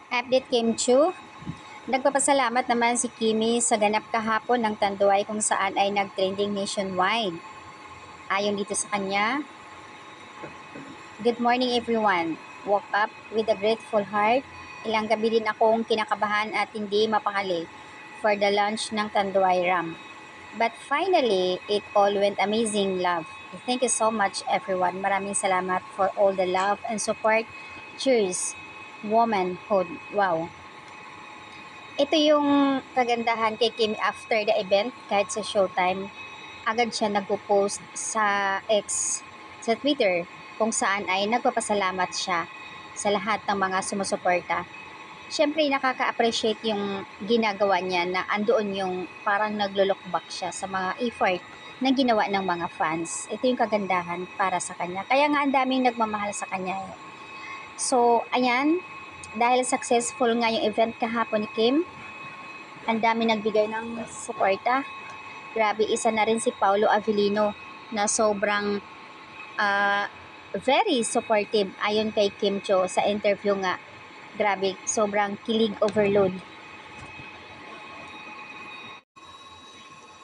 Update Kim Chu. Nagpapasalamat naman si Kimi sa ganap kahapon ng Tanduay kung saan ay nag-trending nationwide. Ayon dito sa kanya, "Good morning everyone. Woke up with a grateful heart. Ilang gabi din akong kinakabahan at hindi mapakali for the launch ng Tanduay Ram. But finally, it all went amazing, love. Thank you so much everyone. Maraming salamat for all the love and support. Cheers. Womanhood. Wow." Ito yung kagandahan kay Kim after the event, kahit sa Showtime, agad siya nagpo-post sa X, sa Twitter, kung saan ay nagpapasalamat siya sa lahat ng mga sumusuporta. Siyempre, nakaka-appreciate yung ginagawa niya na andoon yung parang naglo-look back siya sa mga effort na ginawa ng mga fans. Ito yung kagandahan para sa kanya. Kaya nga ang daming nagmamahal sa kanya. So, ayan, dahil successful nga yung event kahapon ni Kim, ang dami nagbigay ng suporta. Grabe, isa na rin si Paulo Avellino na sobrang very supportive ayon kay Kim Cho sa interview nga. Grabe, sobrang kilig overload.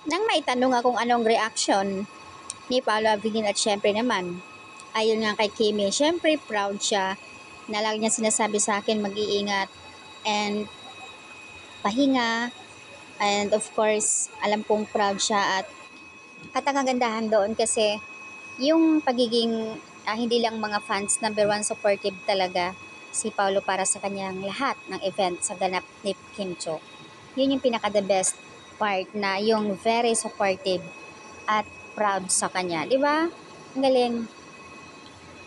Nang maitanong nga kung anong reaction ni Paulo Avellino at syempre naman, ayon nga kay Kimi, syempre proud siya na lagi niya sinasabi sa akin mag-iingat and pahinga, and of course alam kong proud siya at ang kagandahan doon kasi yung pagiging hindi lang mga fans, number one supportive talaga si Paulo para sa kanyang lahat ng event sa ganap ni Kim Cho. Yun yung pinaka the best part, na yung very supportive at proud sa kanya, di ba? Ang galing.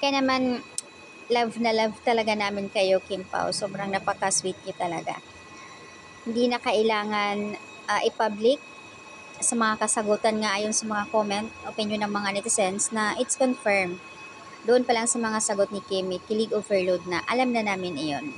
Kaya naman love na love talaga namin kayo, Kim Pao. Sobrang napaka-sweet niyo talaga. Hindi na kailangan i-public sa mga kasagutan nga ayon sa mga comment, opinion ng mga netizens na it's confirmed. Doon pa lang sa mga sagot ni Kimi, kilig overload na. Alam na namin iyon.